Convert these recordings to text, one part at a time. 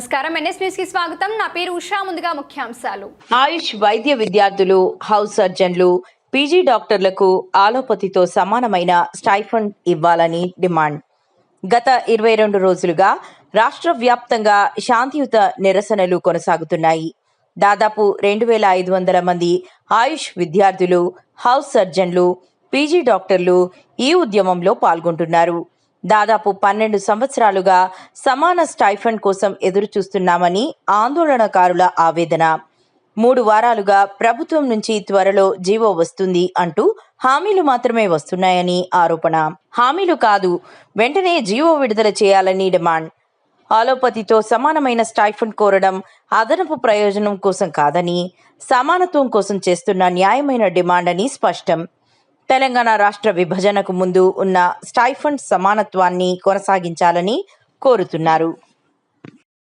నమస్కారం NS news కి స్వాగతం. నా పేరు ఉషా. ముందుగా ముఖ్యాంశాలు. ఆయుష్ వైద్య విద్యార్థులు, హౌస్ సర్జన్లు, పీజీ డాక్టర్లకు ఆలోపతితో సమానమైన స్టైఫండ్ ఇవ్వాలని డిమాండ్. గత 22 రోజులుగా రాష్ట్ర వ్యాప్తంగా శాంతియుత నిరసనలు కొనసాగుతున్నాయి. దాదాపు 2500 మంది ఆయుష్ విద్యార్థులు, హౌస్ సర్జన్లు, పీజీ డాక్టర్లు ఈ ఉద్యమంలో పాల్గొంటున్నారు. దాదాపు 12 సంవత్సరాలుగా సమాన స్టైఫండ్ కోసం ఎదురు చూస్తున్నామని ఆందోళనకారుల ఆవేదన. 3 వారాలుగా ప్రభుత్వం నుంచి త్వరలో జీవో వస్తుంది అంటూ హామీలు మాత్రమే వస్తున్నాయని ఆరోపణ. హామీలు కాదు, వెంటనే జీవో విడుదల చేయాలని డిమాండ్. ఆలోపతితో సమానమైన స్టైఫండ్ కోరడం అదనపు ప్రయోజనం కోసం కాదని, సమానత్వం కోసం చేస్తున్న న్యాయమైన డిమాండ్ అని స్పష్టం. తెలంగాణ రాష్ట్ర విభజనకు ముందు ఉన్న స్టైఫండ్ సమానత్వాన్ని కొనసాగించాలని కోరుతున్నారు.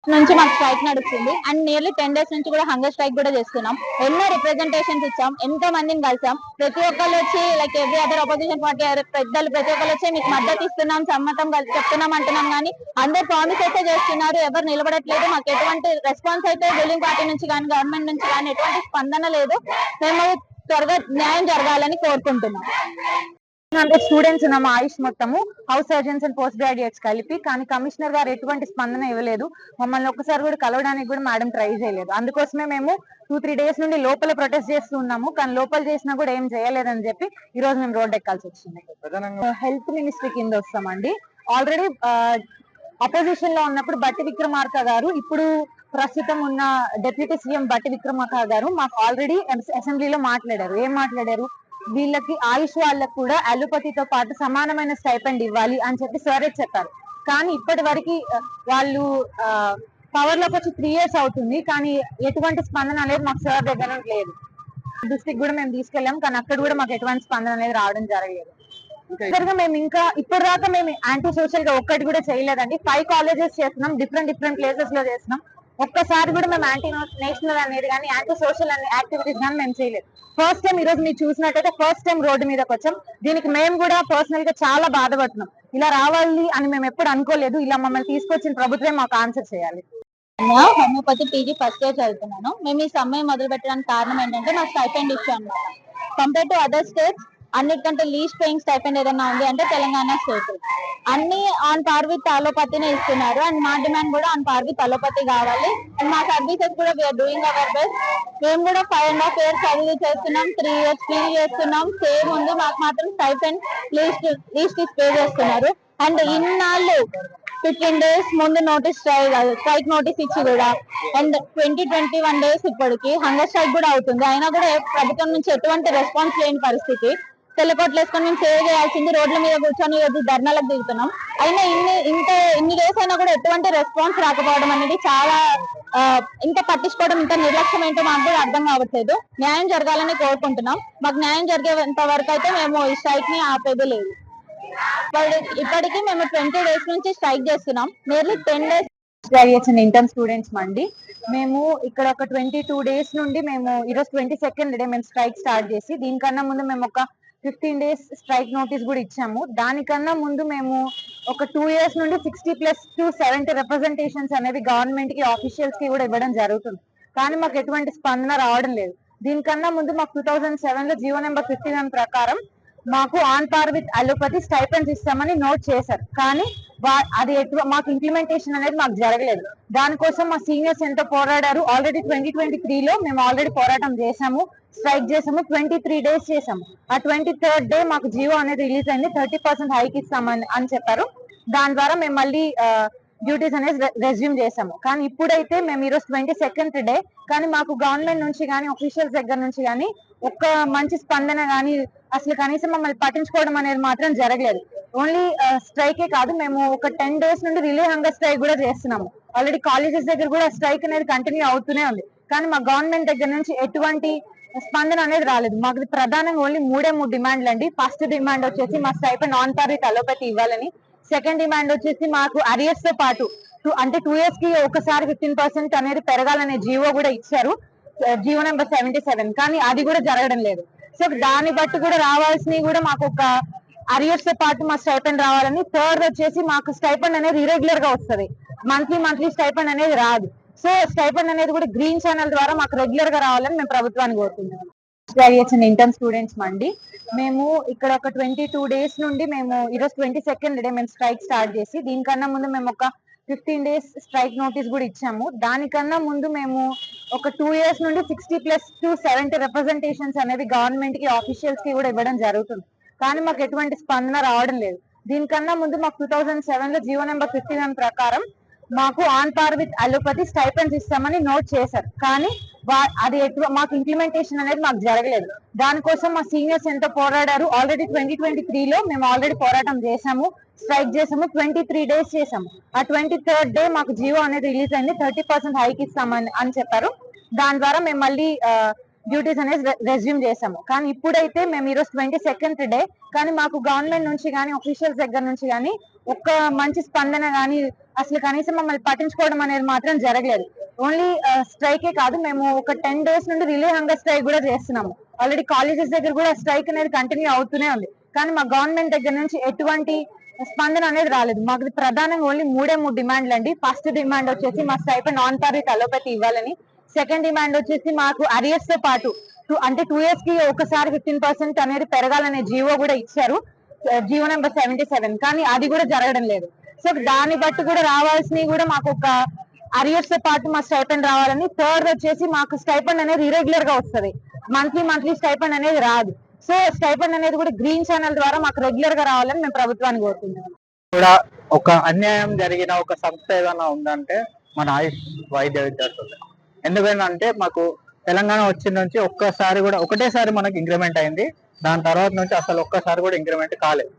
నుంచి మాకు స్ట్రైక్ నడుస్తుంది అండ్ నియర్లీ 10 days నుంచి కూడా హంగర్ స్ట్రైక్ కూడా చేస్తున్నాం. ఎన్నో రిప్రజెంటేషన్స్ ఇచ్చాం, ఎంతో మందిని కలిసాం. ప్రతి ఒక్కళ్ళు వచ్చి like every other opposition party పెద్దలు ప్రతి ఒక్కళ్ళు వచ్చి మీకు మద్దతు ఇస్తున్నాం, సమ్మతం చెప్తున్నాం అంటున్నాం. కానీ అందరు ప్రామిస్ అయితే చేస్తున్నారు, ఎవరు నిలబడట్లేదు. మాకు ఎటువంటి రెస్పాన్స్ అయితే రూలింగ్ పార్టీ నుంచి కానీ గవర్నమెంట్ నుంచి కానీ ఎటువంటి స్పందన లేదు. మేము త్వరగా న్యాయం జరగాలని కోరుకుంటున్నాం. స్టూడెంట్స్ ఉన్నాము ఆయుష్ మొత్తము, house surgeons and post graduates కలిపి. కానీ కమిషనర్ గారు ఎటువంటి స్పందన ఇవ్వలేదు. మమ్మల్ని ఒక్కసారి కూడా కలవడానికి కూడా మేడం ట్రై చేయలేదు. అందుకోసమే మేము 2-3 days నుండి లోపల ప్రొటెస్ట్ చేస్తూ ఉన్నాము. కానీ లోపల చేసినా కూడా ఏం చేయలేదని చెప్పి ఈ రోజు మేము రోడ్ ఎక్కాల్సి వచ్చింది. హెల్త్ మినిస్ట్రీ కింద వస్తామండి. ఆల్రెడీ అపోజిషన్ లో ఉన్నప్పుడు బట్టి విక్రమార్క గారు, ఇప్పుడు ప్రస్తుతం ఉన్న డిప్యూటీ సీఎం బట్టి విక్రమార్క గారు మాకు ఆల్రెడీ అసెంబ్లీలో మాట్లాడారు. ఏం మాట్లాడారు? వీళ్ళకి ఆయుష్ వాళ్ళకు కూడా అలోపతితో పాటు సమానమైన స్టైపెండ్ ఇవ్వాలి అని చెప్పి సరే చెప్పారు. కానీ ఇప్పటి వరకు వాళ్ళు పవర్ లోకి వచ్చి 3 years అవుతుంది. కానీ ఎటువంటి స్పందన అనేది మాకు సార్ దగ్గర లేదు. డిస్ట్రిక్ట్ కూడా మేము తీసుకెళ్ళాం, కానీ అక్కడ కూడా మాకు ఎటువంటి స్పందన అనేది రావడం జరగలేదు. మేము ఇంకా ఇప్పటిదాకా మేము యాంటీ సోషల్ గా ఒక్కటి కూడా చేయలేదండి. 5 colleges చేస్తున్నాం, డిఫరెంట్ ప్లేసెస్ లో చేస్తున్నాం. ఒక్కసారి కూడా మేము యాంటీ నేషనల్ అనేది కానీ యాంటీ సోషల్ అనే యాక్టివిటీస్ కానీ మేము చేయలేదు. ఫస్ట్ టైం ఈ రోజు మీరు చూసినట్టయితే ఫస్ట్ టైం రోడ్డు మీదకి వచ్చాం. దీనికి మేము కూడా పర్సనల్ గా చాలా బాధపడుతున్నాం. ఇలా రావాలి అని మేము ఎప్పుడు అనుకోలేదు. ఇలా మమ్మల్ని తీసుకొచ్చిన ప్రభుత్వం మాకు ఆన్సర్ చేయాలి. హోమియోపతి పీజీ ఫస్ట్ ఇయర్ చదువుతున్నాను. మేము ఈ సమయం మొదలు పెట్టడానికి కారణం ఏంటంటే మాకు స్టైపెండ్ ఇష్యూ అన్నమాట. కంపేర్ టు అదర్ స్టేట్స్ అన్నిటికంటే లీస్ట్ పేయింగ్ స్టైపెండ్ ఏదైనా ఉంది అంటే తెలంగాణ స్టేట్. అన్ని ఆన్ పార్ విత్ అలోపతినే ఇస్తున్నారు. అండ్ మా డిమాండ్ కూడా ఆన్ పార్ విత్ అలోపతి కావాలి. అండ్ మా సర్వీసెస్ కూడా వీఆర్ డూయింగ్ అవర్ బెస్ట్. మేము కూడా 5.5 years చదివి చేస్తున్నాం, 3 years పీజీ చేస్తున్నాం. సేమ్ ఉంది, మాకు మాత్రం స్టైపెండ్ లీస్ట్ పే చేస్తున్నారు. అండ్ ఇన్నాళ్ళు 15 days ముందు స్ట్రైక్ నోటీస్ ఇచ్చి కూడా అండ్ 21 days ఇప్పటికి హంగర్ స్ట్రైక్ కూడా అవుతుంది. అయినా కూడా ప్రభుత్వం నుంచి ఎటువంటి రెస్పాన్స్ లేని పరిస్థితి. తెల్లకోట్లు వేసుకొని మేము సేవ్ చేయాల్సింది రోడ్ల మీద కూర్చొని ధర్నాలకు దిగుతున్నాం. అయినా ఇన్ని డేస్ అయినా కూడా ఎటువంటి రెస్పాన్స్ రాకపోవడం అనేది చాలా ఇంత పట్టించుకోవడం, ఇంత నిర్లక్ష్యం ఏంటో మాకు కూడా అర్థం కావట్లేదు. న్యాయం జరగాలని కోరుకుంటున్నాం. మాకు న్యాయం జరిగేంత వరకు అయితే మేము ఈ స్ట్రైక్ ని ఆపేది లేదు. ఇప్పటికీ మేము 20 days నుంచి స్ట్రైక్ చేస్తున్నాం. Nearly 10 days graduates and intern students అండి. మేము ఇక్కడ ఒక 22 days నుండి మేము ఈరోజు 22nd day మేము స్ట్రైక్ స్టార్ట్ చేసి, దీనికన్నా ముందు మేము ఒక 15 days స్ట్రైక్ నోటీస్ కూడా ఇచ్చాము. దానికన్నా ముందు మేము ఒక 2 years నుండి 60+ to 70 రిప్రజెంటేషన్స్ అనేవి గవర్నమెంట్ కి, ఆఫీషియల్స్ కి కూడా ఇవ్వడం జరుగుతుంది. కానీ మాకు ఎటువంటి స్పందన రావడం లేదు. దీనికన్నా ముందు మాకు 2007 లో జీవో నెంబర్ 51 ప్రకారం మాకు on par with allopathy stipends ఇస్తామని నోట్ చేశారు. కానీ అది మాకు ఇంప్లిమెంటేషన్ అనేది మాకు జరగలేదు. దానికోసం మా సీనియర్స్ ఎంతో పోరాడారు. ఆల్రెడీ 2023లో మేము ఆల్రెడీ పోరాటం చేశాము, స్ట్రైక్ చేసాము. 23 days చేసాము. ఆ 23rd day మాకు జీవో అనేది రిలీజ్ అయింది. 30% హైక్ ఇస్తామని చెప్పారు. దాని ద్వారా మేము మళ్ళీ డ్యూటీస్ అనేది రెజ్యూమ్ చేసాము. కానీ ఇప్పుడైతే మేము ఈరోజు 22nd day, కానీ మాకు గవర్నమెంట్ నుంచి కానీ ఆఫీషియల్స్ దగ్గర నుంచి కానీ ఒక్క మంచి స్పందన కానీ అసలు కనీసం మమ్మల్ని పట్టించుకోవడం అనేది మాత్రం జరగలేదు. ఓన్లీ స్ట్రైకే కాదు, మేము ఒక 10 days నుండి రిలే హంగర్ స్ట్రైక్ కూడా చేస్తున్నాము. ఆల్రెడీ కాలేజెస్ దగ్గర కూడా స్ట్రైక్ అనేది కంటిన్యూ అవుతూనే ఉంది. కానీ మా గవర్నమెంట్ దగ్గర నుంచి ఎటువంటి స్పందన అనేది రాలేదు. మాకు ప్రధానంగా ఓన్లీ 3 డిమాండ్లు అండి. ఫస్ట్ డిమాండ్ వచ్చేసి మా stipend on par with allopathy ఇవ్వాలని. సెకండ్ డిమాండ్ వచ్చేసి మాకు అరియర్స్ తో పాటు అంటే 2 years కి ఒకసారి 15% అనేది పెరగాలనే జీవో కూడా ఇచ్చారు, జీవో నెంబర్ 77. కానీ అది కూడా జరగడం లేదు. సో దాన్ని బట్టి కూడా రావాల్సినవి కూడా మాకు ఒక అరియర్స్ తో పాటు మా స్టైపెండ్ రావాలని. థర్డ్ వచ్చేసి మాకు స్టైపెండ్ అనేది ఇరెగ్యులర్ గా వస్తుంది. మంత్లీ స్టైపెండ్ అనేది రాదు. సో స్టైపెండ్ అనేది కూడా గ్రీన్ ఛానల్ ద్వారా మాకు రెగ్యులర్ గా రావాలని మేము ప్రభుత్వాన్ని కోరుతున్నాం. గ్రాడ్యుయేట్స్ ఇంటర్న్ స్టూడెంట్స్ మండి. మేము ఇక్కడ ఒక 22 days నుండి మేము ఈరోజు 22nd డే మేము స్ట్రైక్ స్టార్ట్ చేసి, దీనికన్నా ముందు మేము ఒక 15 days స్ట్రైక్ నోటీస్ కూడా ఇచ్చాము. దానికన్నా ముందు మేము ఒక 2 years నుండి 60+ to 70 రిప్రజెంటేషన్స్ అనేవి గవర్నమెంట్ కి ఆఫీషియల్స్ కి కూడా ఇవ్వడం జరుగుతుంది. కానీ మాకు ఎటువంటి స్పందన రావడం లేదు. దీనికన్నా ముందు మాకు 2007 లో జీవో నెంబర్ 51 ప్రకారం మాకు on par with allopathy stipends ఇస్తామని నోట్ చేశారు. కానీ అది మాకు ఇంప్లిమెంటేషన్ అనేది మాకు జరగలేదు. దానికోసం మా సీనియర్స్ ఎంతో పోరాడారు. ఆల్రెడీ 2023లో మేము ఆల్రెడీ పోరాటం చేసాము, స్ట్రైక్ చేసాము, 23 days చేసాము. ఆ 23rd డే మాకు జీవో అనేది రిలీజ్ అయింది. 30% హైక్ ఇస్తామని అని చెప్పారు. దాని ద్వారా మేము మళ్ళీ డ్యూటీస్ అనేది రెజ్యూమ్ చేసాము. కానీ ఇప్పుడైతే మేము ఈరోజు 22nd డే, కానీ మాకు గవర్నమెంట్ నుంచి కానీ ఆఫీషియల్స్ దగ్గర నుంచి కానీ ఒక్క మంచి స్పందన కానీ అసలు కనీసం మమ్మల్ని పట్టించుకోవడం అనేది మాత్రం జరగలేదు. ఓన్లీ స్ట్రైకే కాదు, మేము ఒక 10 days నుండి రిలే హంగర్ స్ట్రైక్ కూడా చేస్తున్నాము. ఆల్రెడీ కాలేజెస్ దగ్గర కూడా స్ట్రైక్ అనేది కంటిన్యూ అవుతూనే ఉంది. కానీ మా గవర్నమెంట్ దగ్గర నుంచి ఎటువంటి స్పందన అనేది రాలేదు. మాకు ప్రధానంగా ఓన్లీ 3 డిమాండ్లు అండి. ఫస్ట్ డిమాండ్ వచ్చేసి మా stipend on par with allopathy ఇవ్వాలని. సెకండ్ డిమాండ్ వచ్చేసి మాకు అరియర్స్ తో పాటు అంటే 2 years కి ఒకసారి 15% అనేది పెరగాలనే జీవో కూడా ఇచ్చారు, జీవో నెంబర్ 77. కానీ అది కూడా జరగడం లేదు. సో దాన్ని బట్టి కూడా రావాల్సినవి కూడా మాకు ఒక అరియర్స్ తో పాటు మా స్టైపెండ్ రావాలని. థర్డ్ వచ్చేసి మాకు స్టైపెండ్ అనేది ఇరెగ్యులర్ గా వస్తుంది, మంత్లీ స్టైపెండ్ అనేది రాదు. సో స్టైపెండ్ అనేది కూడా గ్రీన్ ఛానల్ ద్వారా మాకు రెగ్యులర్ గా రావాలని మేము ప్రభుత్వాన్ని కోరుతున్నాం. కూడా ఒక అన్యాయం జరిగిన ఒక సంస్థ ఏదైనా ఉందంటే మన ఆయుష్ వైద్య విద్యార్థులు. ఎందుకంటే మాకు తెలంగాణ వచ్చిన నుంచి ఒకటేసారి మనకి ఇంక్రిమెంట్ అయింది. దాని తర్వాత నుంచి అసలు ఒక్కసారి కూడా ఇంక్రిమెంట్ కాలేదు.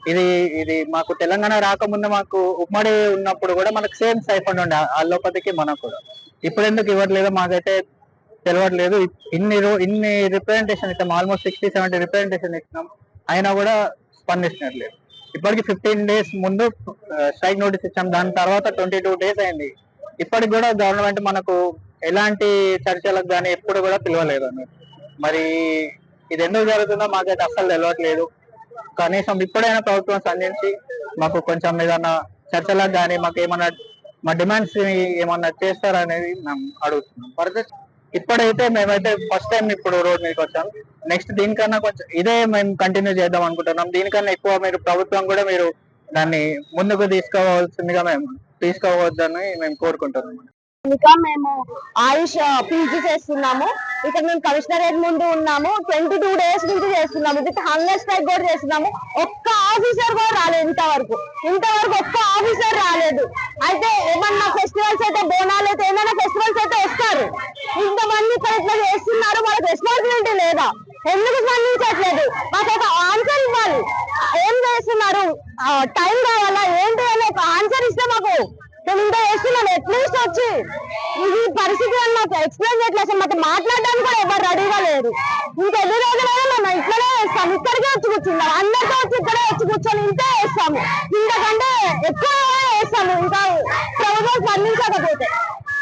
ఇది మాకు తెలంగాణ రాకముందు మాకు ఉమ్మడి ఉన్నప్పుడు కూడా మనకు సేమ్ స్టైపెండ్ ఉండే అలోపతికి మనకు కూడా. ఇప్పుడు ఎందుకు ఇవ్వట్లేదు మాకైతే తెలియట్లేదు. ఇన్ని రిప్రజెంటేషన్ ఇస్తాం, ఆల్మోస్ట్ 60-70 రిప్రజెంటేషన్ ఇచ్చినాం, అయినా కూడా స్పందించినట్లేదు. ఇప్పటికి 15 days ముందు స్ట్రైక్ నోటీస్ ఇచ్చాం, దాని తర్వాత 22 days అయింది. ఇప్పటికి కూడా గవర్నమెంట్ మనకు ఎలాంటి చర్చలకు కానీ ఎప్పుడు కూడా పిలవలేదు అన్నట్టు. మరి ఇది ఎందుకు జరుగుతుందో మాకైతే అస్సలు తెలియట్లేదు. కనీసం ఇప్పుడైనా ప్రభుత్వం స్పందించి మాకు కొంచెం ఏదన్నా చర్చలకు కానీ మాకు ఏమన్నా మా డిమాండ్స్ ఏమన్నా చేస్తారనేది మేము అడుగుతున్నాం. ఇప్పుడైతే మేమైతే ఫస్ట్ టైం ఇప్పుడు రోడ్ మీదకి వచ్చాం. నెక్స్ట్ దీనికన్నా కొంచెం ఇదే మేము కంటిన్యూ చేద్దాం అనుకుంటున్నాం. దీనికన్నా ఎక్కువ మీరు ప్రభుత్వం కూడా మీరు దాన్ని ముందుకు తీసుకోవద్దని మేము కోరుకుంటున్నాం. ఇంకా మేము ఆయుష్ పీజీ చేస్తున్నాము. ఇక్కడ మేము కమిషనరేట్ ముందు ఉన్నాము. 22 days నుంచి చేస్తున్నాము. విత్ హంగర్ స్ట్రైక్ కూడా చేస్తున్నాము. ఒక్క ఆఫీసర్ కూడా రాలేదు ఇంతవరకు ఒక్క ఆఫీసర్ రాలేదు. అయితే ఏమన్నా ఫెస్టివల్స్ అయితే, బోనాలు అయితే, ఏమైనా ఫెస్టివల్స్ అయితే వస్తారు. ఇంతమంది ఇక్కడ ఇట్లా చేస్తున్నారు, వాళ్ళకి రెస్పాన్సిబిలిటీ లేదా? ఎందుకు స్పందించట్లేదు? మాకు ఒక ఆన్సర్ ఇవ్వాలి. ఏం చేస్తున్నారు? టైం కావాలా ఏంటి అని ఒక ఆన్సర్ ఇస్తే మాకు మేము ఇంత చేస్తున్నాం. అట్లీస్ట్ వచ్చి ఇది పరిస్థితి అని మాకు ఎక్స్ప్లెయిన్ చేయట్లేదు. అసలు మాకు మాట్లాడడానికి కూడా ఎవరు రెడీగా లేరు. ఇంకా ఎన్ని రోజులైనా మేము ఇట్లనే వేస్తాము, ఇక్కడికే వచ్చి కూర్చున్నాం, అందరితో వచ్చి ఇక్కడే వచ్చి కూర్చొని ఇంతే వేస్తాము. ఇంతకంటే ఎక్కువ వేస్తాము ఇంకా ప్రభుత్వం స్పందించకపోతే.